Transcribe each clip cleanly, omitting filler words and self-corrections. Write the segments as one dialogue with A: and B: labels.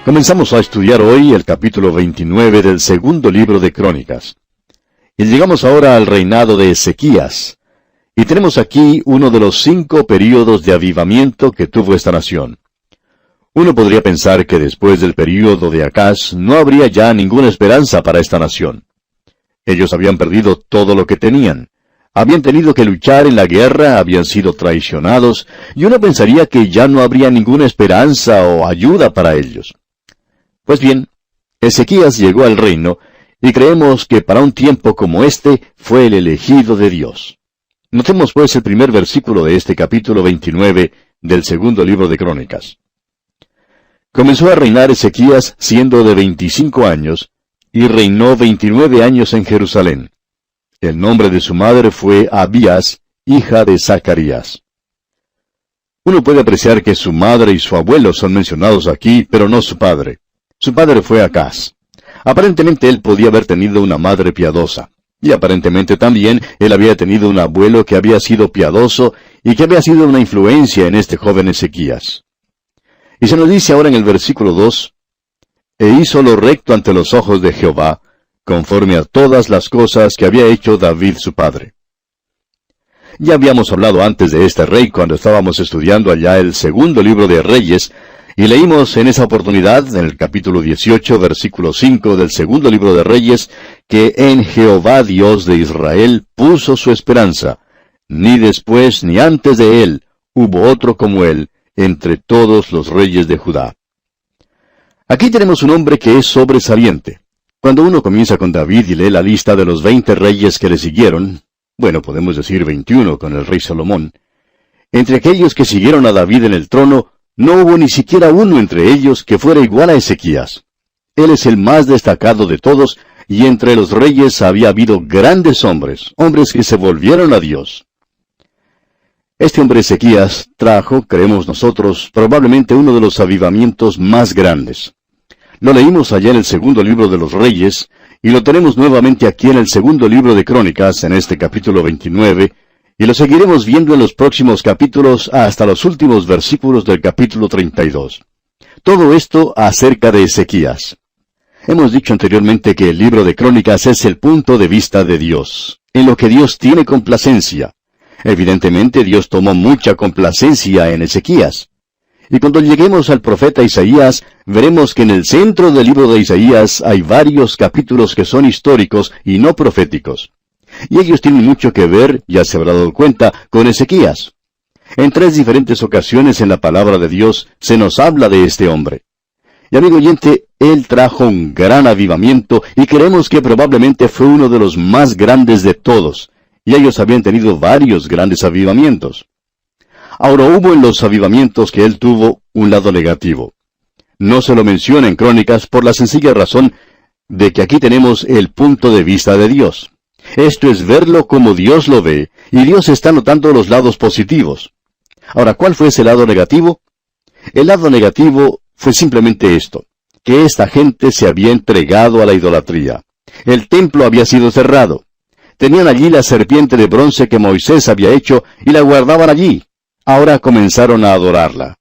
A: Comenzamos a estudiar hoy el capítulo 29 del segundo libro de Crónicas. Y llegamos ahora al reinado de Ezequías. Y tenemos aquí uno de los 5 períodos de avivamiento que tuvo esta nación. Uno podría pensar que después del período de Acaz no habría ya ninguna esperanza para esta nación. Ellos habían perdido todo lo que tenían. Habían tenido que luchar en la guerra, habían sido traicionados, y uno pensaría que ya no habría ninguna esperanza o ayuda para ellos. Pues bien, Ezequías llegó al reino, y creemos que para un tiempo como este fue el elegido de Dios. Notemos pues el primer versículo de este capítulo 29 del segundo libro de Crónicas. Comenzó a reinar Ezequías siendo de 25 años, y reinó 29 años en Jerusalén. El nombre de su madre fue Abías, hija de Zacarías. Uno puede apreciar que su madre y su abuelo son mencionados aquí, pero no su padre. Su padre fue Acaz. Aparentemente él podía haber tenido una madre piadosa. Y aparentemente también él había tenido un abuelo que había sido piadoso y que había sido una influencia en este joven Ezequías. Y se nos dice ahora en el versículo 2, «E hizo lo recto ante los ojos de Jehová, conforme a todas las cosas que había hecho David su padre». Ya habíamos hablado antes de este rey cuando estábamos estudiando allá el segundo libro de Reyes, y leímos en esa oportunidad, en el capítulo 18, versículo 5 del segundo libro de Reyes, que en Jehová Dios de Israel puso su esperanza, ni después ni antes de él hubo otro como él entre todos los reyes de Judá. Aquí tenemos un hombre que es sobresaliente. Cuando uno comienza con David y lee la lista de los 20 reyes que le siguieron, bueno, podemos decir 21 con el rey Salomón, entre aquellos que siguieron a David en el trono, no hubo ni siquiera uno entre ellos que fuera igual a Ezequías. Él es el más destacado de todos, y entre los reyes había habido grandes hombres, hombres que se volvieron a Dios. Este hombre Ezequías trajo, creemos nosotros, probablemente uno de los avivamientos más grandes. Lo leímos allá en el segundo libro de los Reyes, y lo tenemos nuevamente aquí en el segundo libro de Crónicas, en este capítulo 29, y lo seguiremos viendo en los próximos capítulos hasta los últimos versículos del capítulo 32. Todo esto acerca de Ezequías. Hemos dicho anteriormente que el libro de Crónicas es el punto de vista de Dios, en lo que Dios tiene complacencia. Evidentemente Dios tomó mucha complacencia en Ezequías. Y cuando lleguemos al profeta Isaías, veremos que en el centro del libro de Isaías hay varios capítulos que son históricos y no proféticos. Y ellos tienen mucho que ver, ya se habrá dado cuenta, con Ezequías. En 3 diferentes ocasiones en la palabra de Dios se nos habla de este hombre. Y amigo oyente, él trajo un gran avivamiento y creemos que probablemente fue uno de los más grandes de todos. Y ellos habían tenido varios grandes avivamientos. Ahora hubo en los avivamientos que él tuvo un lado negativo. No se lo menciona en Crónicas por la sencilla razón de que aquí tenemos el punto de vista de Dios. Esto es verlo como Dios lo ve, y Dios está notando los lados positivos. Ahora, ¿cuál fue ese lado negativo? El lado negativo fue simplemente esto, que esta gente se había entregado a la idolatría. El templo había sido cerrado. Tenían allí la serpiente de bronce que Moisés había hecho y la guardaban allí. Ahora comenzaron a adorarla.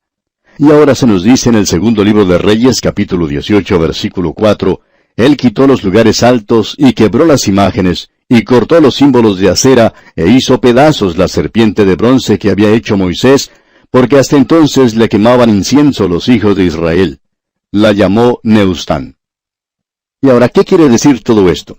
A: Y ahora se nos dice en el segundo libro de Reyes, capítulo 18, versículo 4, Él quitó los lugares altos y quebró las imágenes, y cortó los símbolos de acera, e hizo pedazos la serpiente de bronce que había hecho Moisés, porque hasta entonces le quemaban incienso los hijos de Israel. La llamó Neustán. Y ahora, ¿qué quiere decir todo esto?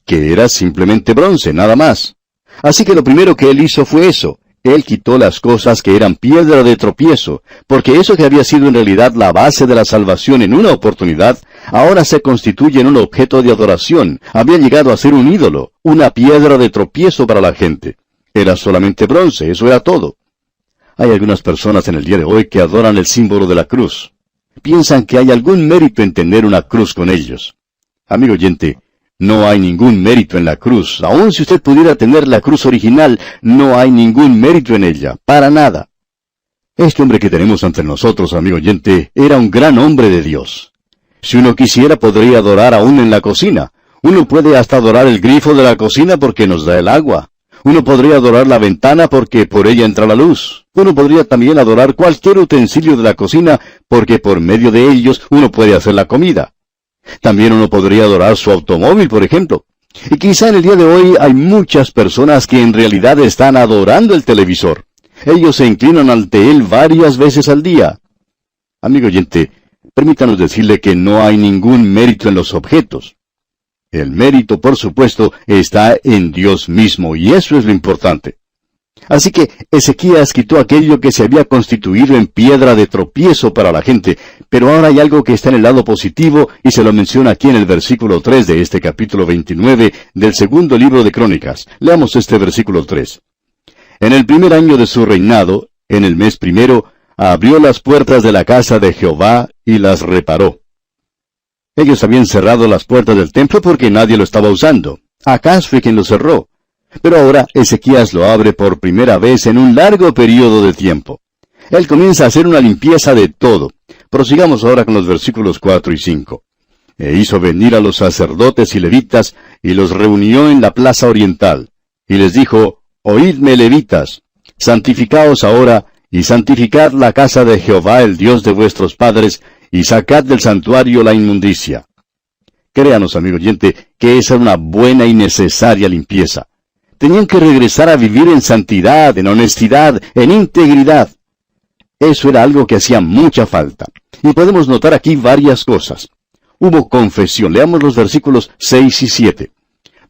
A: Que era simplemente bronce, nada más. Así que lo primero que él hizo fue eso. Él quitó las cosas que eran piedra de tropiezo, porque eso que había sido en realidad la base de la salvación en una oportunidad, ahora se constituye en un objeto de adoración. Había llegado a ser un ídolo, una piedra de tropiezo para la gente. Era solamente bronce, eso era todo. Hay algunas personas en el día de hoy que adoran el símbolo de la cruz. Piensan que hay algún mérito en tener una cruz con ellos. Amigo oyente, no hay ningún mérito en la cruz. Aun si usted pudiera tener la cruz original, no hay ningún mérito en ella, para nada. Este hombre que tenemos ante nosotros, amigo oyente, era un gran hombre de Dios. Si uno quisiera, podría adorar aún en la cocina. Uno puede hasta adorar el grifo de la cocina porque nos da el agua. Uno podría adorar la ventana porque por ella entra la luz. Uno podría también adorar cualquier utensilio de la cocina, porque por medio de ellos uno puede hacer la comida. También uno podría adorar su automóvil, por ejemplo. Y quizá en el día de hoy hay muchas personas que en realidad están adorando el televisor. Ellos se inclinan ante él varias veces al día. Amigo oyente, permítanos decirle que no hay ningún mérito en los objetos. El mérito, por supuesto, está en Dios mismo, y eso es lo importante. Así que Ezequías quitó aquello que se había constituido en piedra de tropiezo para la gente, pero ahora hay algo que está en el lado positivo, y se lo menciona aquí en el versículo 3 de este capítulo 29 del segundo libro de Crónicas. Leamos este versículo 3. En el primer año de su reinado, en el mes primero, abrió las puertas de la casa de Jehová y las reparó. Ellos habían cerrado las puertas del templo porque nadie lo estaba usando. Acaz fue quien lo cerró. Pero ahora Ezequías lo abre por primera vez en un largo periodo de tiempo. Él comienza a hacer una limpieza de todo. Prosigamos ahora con los versículos 4 y 5. E hizo venir a los sacerdotes y levitas, y los reunió en la plaza oriental. Y les dijo, Oídme, levitas, santificaos ahora, y santificad la casa de Jehová, el Dios de vuestros padres, y sacad del santuario la inmundicia. Créanos, amigo oyente, que esa era una buena y necesaria limpieza. Tenían que regresar a vivir en santidad, en honestidad, en integridad. Eso era algo que hacía mucha falta. Y podemos notar aquí varias cosas. Hubo confesión. Leamos los versículos 6 y 7.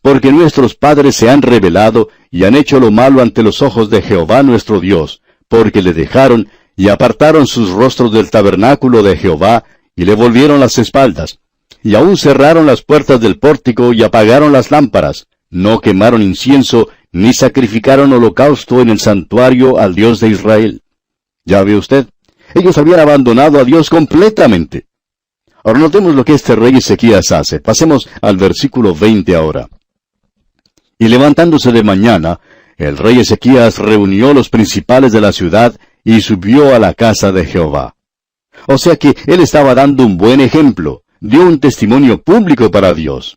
A: Porque nuestros padres se han rebelado y han hecho lo malo ante los ojos de Jehová nuestro Dios, porque le dejaron y apartaron sus rostros del tabernáculo de Jehová y le volvieron las espaldas. Y aún cerraron las puertas del pórtico y apagaron las lámparas. No quemaron incienso, ni sacrificaron holocausto en el santuario al Dios de Israel. ¿Ya ve usted? Ellos habían abandonado a Dios completamente. Ahora notemos lo que este rey Ezequías hace. Pasemos al versículo 20 ahora. Y levantándose de mañana, el rey Ezequías reunió los principales de la ciudad y subió a la casa de Jehová. O sea que él estaba dando un buen ejemplo, dio un testimonio público para Dios.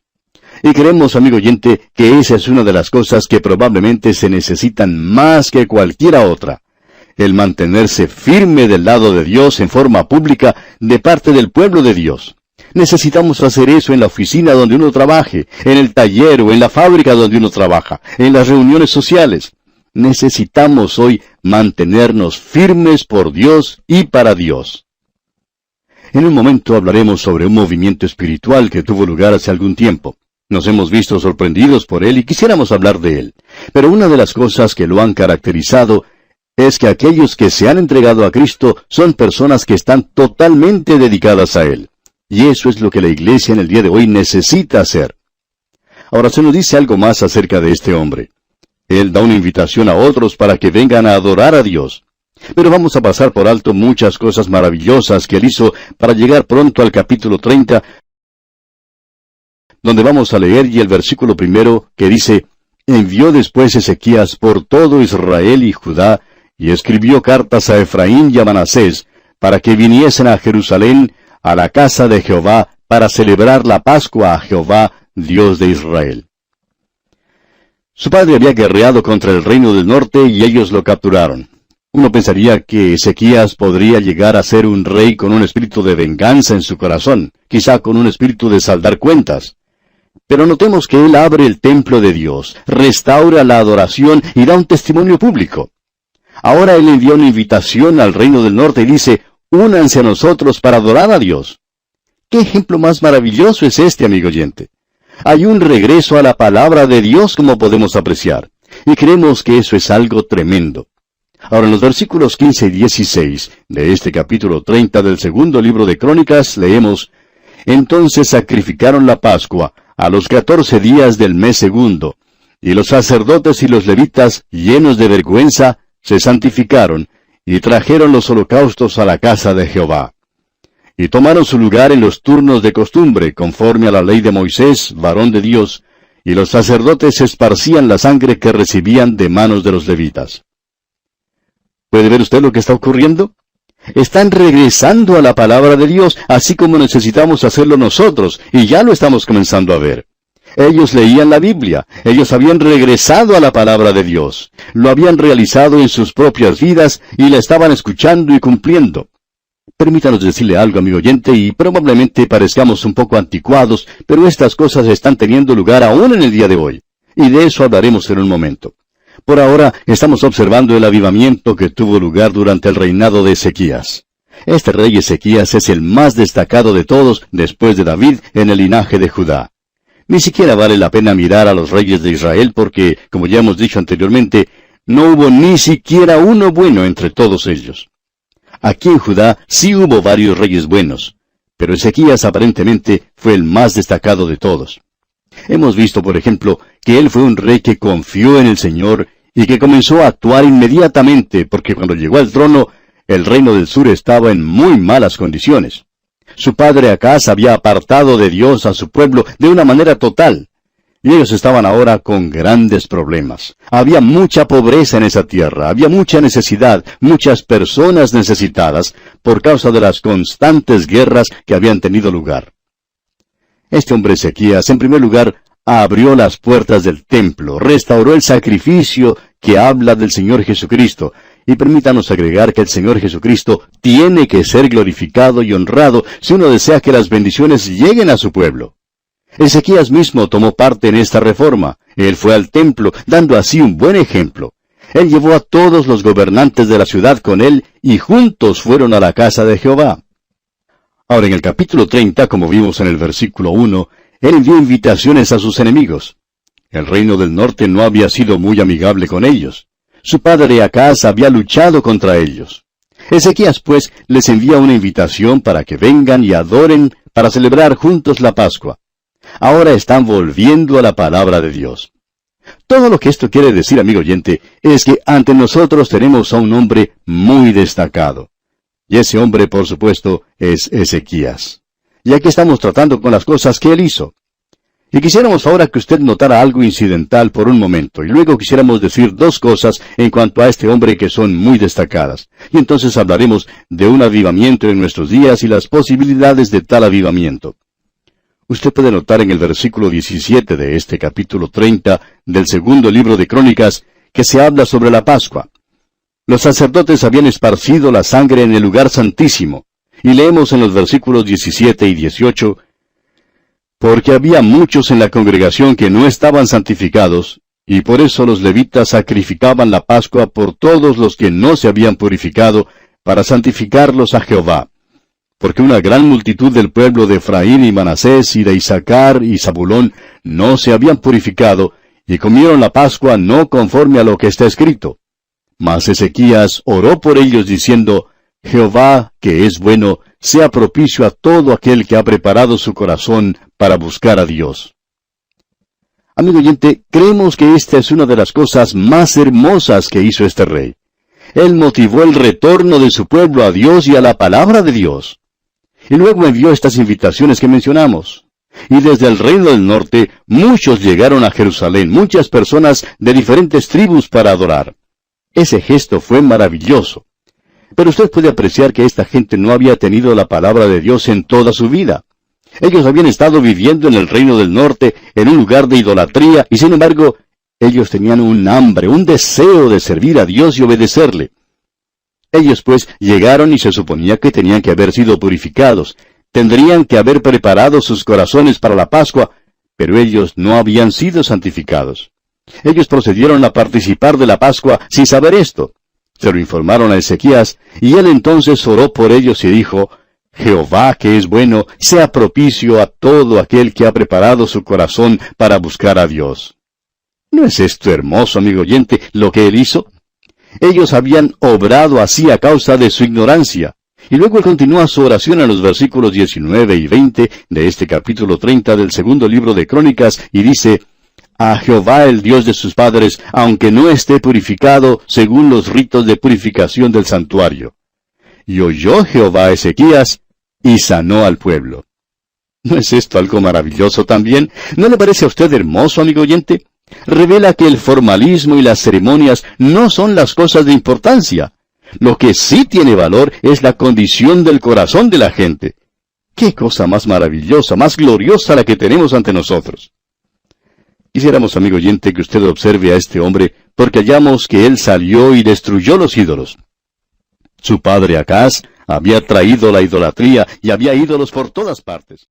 A: Y creemos, amigo oyente, que esa es una de las cosas que probablemente se necesitan más que cualquiera otra. El mantenerse firme del lado de Dios en forma pública de parte del pueblo de Dios. Necesitamos hacer eso en la oficina donde uno trabaje, en el taller o en la fábrica donde uno trabaja, en las reuniones sociales. Necesitamos hoy mantenernos firmes por Dios y para Dios. En un momento hablaremos sobre un movimiento espiritual que tuvo lugar hace algún tiempo. Nos hemos visto sorprendidos por él y quisiéramos hablar de él. Pero una de las cosas que lo han caracterizado es que aquellos que se han entregado a Cristo son personas que están totalmente dedicadas a Él. Y eso es lo que la iglesia en el día de hoy necesita hacer. Ahora se nos dice algo más acerca de este hombre. Él da una invitación a otros para que vengan a adorar a Dios. Pero vamos a pasar por alto muchas cosas maravillosas que él hizo para llegar pronto al capítulo 30, donde vamos a leer y el versículo 1 que dice, envió después Ezequías por todo Israel y Judá, y escribió cartas a Efraín y a Manasés, para que viniesen a Jerusalén, a la casa de Jehová, para celebrar la Pascua a Jehová, Dios de Israel. Su padre había guerreado contra el reino del norte y ellos lo capturaron. Uno pensaría que Ezequías podría llegar a ser un rey con un espíritu de venganza en su corazón, quizá con un espíritu de saldar cuentas. Pero notemos que él abre el templo de Dios, restaura la adoración y da un testimonio público. Ahora él envía una invitación al reino del norte y dice, únanse a nosotros para adorar a Dios. ¿Qué ejemplo más maravilloso es este, amigo oyente? Hay un regreso a la palabra de Dios como podemos apreciar, y creemos que eso es algo tremendo. Ahora en los versículos 15 y 16 de este capítulo 30 del segundo libro de Crónicas leemos, entonces sacrificaron la Pascua a los 14 días del mes segundo, y los sacerdotes y los levitas, llenos de vergüenza, se santificaron, y trajeron los holocaustos a la casa de Jehová. Y tomaron su lugar en los turnos de costumbre, conforme a la ley de Moisés, varón de Dios, y los sacerdotes esparcían la sangre que recibían de manos de los levitas. ¿Puede ver usted lo que está ocurriendo? Están regresando a la palabra de Dios, así como necesitamos hacerlo nosotros, y ya lo estamos comenzando a ver. Ellos leían la Biblia, ellos habían regresado a la palabra de Dios, lo habían realizado en sus propias vidas y la estaban escuchando y cumpliendo. Permítanos decirle algo, amigo oyente, y probablemente parezcamos un poco anticuados, pero estas cosas están teniendo lugar aún en el día de hoy, y de eso hablaremos en un momento. Por ahora estamos observando el avivamiento que tuvo lugar durante el reinado de Ezequías. Este rey Ezequías es el más destacado de todos después de David en el linaje de Judá. Ni siquiera vale la pena mirar a los reyes de Israel porque, como ya hemos dicho anteriormente, no hubo ni siquiera uno bueno entre todos ellos. Aquí en Judá sí hubo varios reyes buenos, pero Ezequías aparentemente fue el más destacado de todos. Hemos visto, por ejemplo, que él fue un rey que confió en el Señor y que comenzó a actuar inmediatamente porque cuando llegó al trono, el reino del sur estaba en muy malas condiciones. Su padre Acaz había apartado de Dios a su pueblo de una manera total, y ellos estaban ahora con grandes problemas. Había mucha pobreza en esa tierra, había mucha necesidad, muchas personas necesitadas, por causa de las constantes guerras que habían tenido lugar. Este hombre Ezequías, en primer lugar, abrió las puertas del templo, restauró el sacrificio que habla del Señor Jesucristo, y permítanos agregar que el Señor Jesucristo tiene que ser glorificado y honrado si uno desea que las bendiciones lleguen a su pueblo. Ezequías mismo tomó parte en esta reforma. Él fue al templo, dando así un buen ejemplo. Él llevó a todos los gobernantes de la ciudad con él, y juntos fueron a la casa de Jehová. Ahora en el capítulo 30, como vimos en el versículo 1, él envió invitaciones a sus enemigos. El reino del norte no había sido muy amigable con ellos. Su padre Acaz había luchado contra ellos. Ezequías, pues, les envía una invitación para que vengan y adoren para celebrar juntos la Pascua. Ahora están volviendo a la palabra de Dios. Todo lo que esto quiere decir, amigo oyente, es que ante nosotros tenemos a un hombre muy destacado. Y ese hombre, por supuesto, es Ezequías. Y aquí estamos tratando con las cosas que él hizo. Y quisiéramos ahora que usted notara algo incidental por un momento, y luego quisiéramos decir dos cosas en cuanto a este hombre que son muy destacadas. Y entonces hablaremos de un avivamiento en nuestros días y las posibilidades de tal avivamiento. Usted puede notar en el versículo 17 de este capítulo 30 del segundo libro de Crónicas que se habla sobre la Pascua. Los sacerdotes habían esparcido la sangre en el lugar santísimo, y leemos en los versículos 17 y 18, porque había muchos en la congregación que no estaban santificados, y por eso los levitas sacrificaban la Pascua por todos los que no se habían purificado, para santificarlos a Jehová. Porque una gran multitud del pueblo de Efraín y Manasés y de Isaacar y Zabulón no se habían purificado, y comieron la Pascua no conforme a lo que está escrito. Mas Ezequías oró por ellos diciendo, Jehová, que es bueno, sea propicio a todo aquel que ha preparado su corazón para buscar a Dios. Amigo oyente, creemos que esta es una de las cosas más hermosas que hizo este rey. Él motivó el retorno de su pueblo a Dios y a la palabra de Dios. Y luego envió estas invitaciones que mencionamos. Y desde el reino del norte, muchos llegaron a Jerusalén, muchas personas de diferentes tribus para adorar. Ese gesto fue maravilloso. Pero usted puede apreciar que esta gente no había tenido la palabra de Dios en toda su vida. Ellos habían estado viviendo en el reino del norte, en un lugar de idolatría, y sin embargo, ellos tenían un hambre, un deseo de servir a Dios y obedecerle. Ellos pues llegaron y se suponía que tenían que haber sido purificados, tendrían que haber preparado sus corazones para la Pascua, pero ellos no habían sido santificados. Ellos procedieron a participar de la Pascua sin saber esto. Se lo informaron a Ezequías, y él entonces oró por ellos y dijo, Jehová, que es bueno, sea propicio a todo aquel que ha preparado su corazón para buscar a Dios. ¿No es esto hermoso, amigo oyente, lo que él hizo? Ellos habían obrado así a causa de su ignorancia. Y luego él continúa su oración en los versículos 19 y 20 de este capítulo 30 del segundo libro de Crónicas, y dice, a Jehová el Dios de sus padres, aunque no esté purificado según los ritos de purificación del santuario. Y oyó Jehová a Ezequías, y sanó al pueblo. ¿No es esto algo maravilloso también? ¿No le parece a usted hermoso, amigo oyente? Revela que el formalismo y las ceremonias no son las cosas de importancia. Lo que sí tiene valor es la condición del corazón de la gente. ¡Qué cosa más maravillosa, más gloriosa la que tenemos ante nosotros! Quisiéramos, amigo oyente, que usted observe a este hombre, porque hallamos que él salió y destruyó los ídolos. Su padre Acaz había traído la idolatría y había ídolos por todas partes.